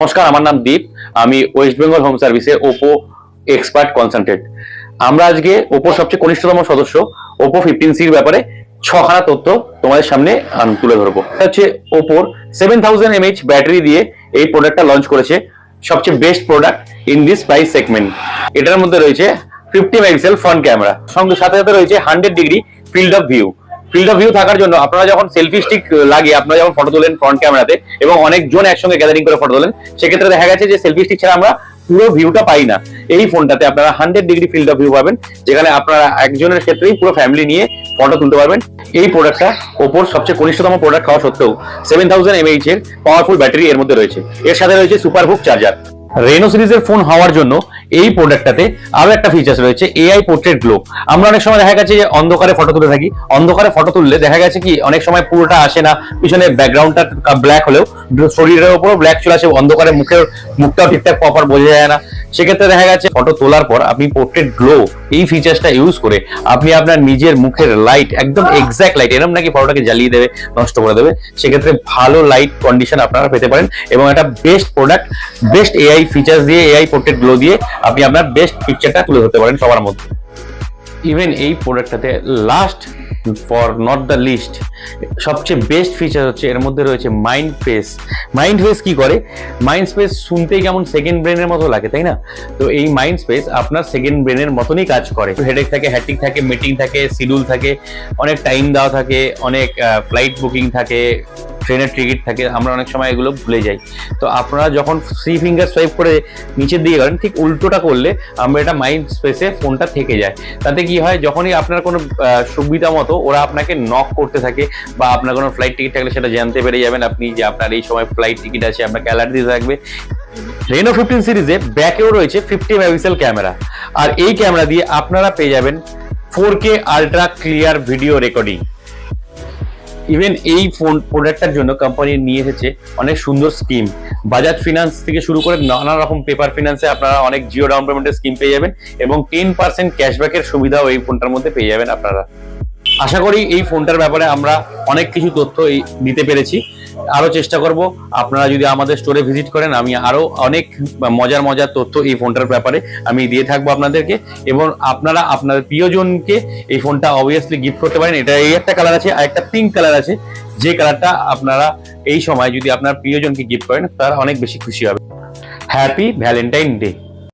নমস্কার, আমার নাম দীপ। আমি ওয়েস্ট বেঙ্গল হোম সার্ভিসে ওপো এক্সপার্ট কনসালটেন্ট। আমরা আজকে ওপোর সবচেয়ে কনিষ্ঠতম সদস্য ওপো 15C ব্যাপারে ছখানা তথ্য তোমাদের সামনে তুলে ধরবো। এটা হচ্ছে ওপোর 7000 mAh ব্যাটারি দিয়ে এই প্রোডাক্টটা লঞ্চ করেছে, সবচেয়ে best product in this price segment. এটার মধ্যে রয়েছে 50 মেগাপিক্সেল ফ্রন্ট ক্যামেরা, সঙ্গে সাথে সাথে রয়েছে 100° ফিল্ড অফ ভিউ থাকার জন্য আপনারা যখন সেলফি স্টিক লাগিয়ে আপনারা যখন ফটো তোলেন ফ্রন্ট ক্যামেরাতে এবং অনেকজন একসঙ্গে গ্যাদারিং করে ফটো তোলেন, সেক্ষেত্রে দেখা গেছে যে সেলফি স্টিক ছাড়া আমরা পুরো ভিউটা পাই না। এই ফোনটাতে আপনারা 100° ফিল্ড অফ ভিউ পাবেন, যেখানে আপনারা একজনের ক্ষেত্রেই পুরো ফ্যামিলি নিয়ে ফটো তুলতে পারবেন। এই প্রোডাক্টটা ওপোর সবচেয়ে কনিষ্ঠতম প্রোডাক্ট হওয়া সত্ত্বেও 7000 mAh এর পাওয়ারফুল ব্যাটারি এর মধ্যে রয়েছে। এর সাথে রয়েছে সুপারহুক চার্জার। রেনো সিরিজের ফোন হওয়ার জন্য এই প্রোডাক্টটাতে আরো একটা ফিচার্স রয়েছে, এআই পোর্ট্রেট গ্লো। আমরা অনেক সময় দেখা গেছে যে অন্ধকারে ফটো তুলে থাকি, অন্ধকারে ফটো তুললে দেখা গেছে কি অনেক সময় পুরোটা আসে না, পিছনে ব্যাকগ্রাউন্ডটা ব্ল্যাক হলেও শরীরের উপরও ব্ল্যাক চলে আসে, অন্ধকারে মুখটাও ঠিকঠাক প্রপার বোঝা যায় না। সেক্ষেত্রে দেখা গেছে ফটো তোলার পর আপনি পোর্ট্রেট গ্লো এই ফিচার্সটা ইউজ করে আপনি আপনার নিজের মুখের লাইট একদম এক্সাক্ট লাইট, এরকম নাকি ফটোটাকে জ্বালিয়ে দেবে, নষ্ট করে দেবে, সেক্ষেত্রে ভালো লাইট কন্ডিশন আপনারা পেতে পারেন এবং একটা best product, best AI features দিয়ে, এআই পোর্ট্রেট গ্লো দিয়ে আপনি আপনার বেস্ট পিকচারটা তুলে ধরতে পারেন সবার মধ্যে। ইভেন এই প্রোডাক্টটাতে last for not the least সবচেয়ে বেস্ট ফিচার হচ্ছে এর মধ্যে রয়েছে মাইন্ড স্পেস। মাইন্ড স্পেস কি করে? মাইন্ড স্পেস শুনতেই কেমন সেকেন্ড ব্রেনের মতো লাগে, তাই না? তো এই মাইন্ড স্পেস আপনার সেকেন্ড ব্রেনের মতনই কাজ করে। হেডেক থাকে, হ্যাটিক থাকে, মিটিং থাকে, শিডিউল থাকে, অনেক টাইম দেওয়া থাকে, অনেক ফ্লাইট বুকিং থাকে, ট্রেনের টিকিট থাকে, আমরা অনেক সময় এগুলো ভুলে যাই। তো আপনারা যখন 3 ফিঙ্গার সোয়াইপ করে নিচের দিকে করেন, ঠিক উল্টোটা করলে আমরা এটা মাইন্ড স্পেসে ফোনটা থেকে যায়। তাতে কি হয়, যখনই আপনার কোনো সুবিধা মতো ওরা আপনাকে নক করতে থাকে বা আপনার কোনো ফ্লাইট টিকিট থাকলে সেটা জানতে পেরে যাবেন আপনি যে আপনার এই সময় ফ্লাইট টিকিট আছে, আপনাকে অ্যালার্ট দিতে থাকবে। রেনো 15 সিরিজে ব্যাকেও রয়েছে 50 মেগাপিক্সেল ক্যামেরা, আর এই ক্যামেরা দিয়ে আপনারা পেয়ে যাবেন 4K ultra clear video recording. Even এই ফোন প্রোডাক্টটার জন্য কোম্পানি নিয়ে এসেছে অনেক সুন্দর স্কিম। বাজাজ ফিনান্স থেকে শুরু করে নানা রকম পেপার ফিনান্সে আপনারা অনেক জিরো ডাউন পেমেন্টের স্কিম পেয়ে যাবেন এবং 10% ক্যাশব্যাকের সুবিধাও এই ফোনটার মধ্যে পেয়ে যাবেন আপনারা। আশা করি এই ফোনটার ব্যাপারে আমরা অনেক কিছু তথ্য দিতে পেরেছি। আরো চেষ্টা করব আপনারা যদি আমাদের স্টোরে ভিজিট করেন, আমি আরো অনেক মজার তথ্য এই ফোনটার ব্যাপারে আমি দিয়ে থাকবো আপনাদেরকে, এবং আপনারা আপনাদের প্রিয়জনকে এই ফোনটা অবভিয়াসলি গিফট করতে পারেন। এটা এই একটা কালার আছে, আর একটা পিঙ্ক কালার আছে, যে কালারটা আপনারা এই সময় যদি আপনার প্রিয়জনকে গিফট করেন তারা অনেক বেশি খুশি হবে। Happy Valentine day.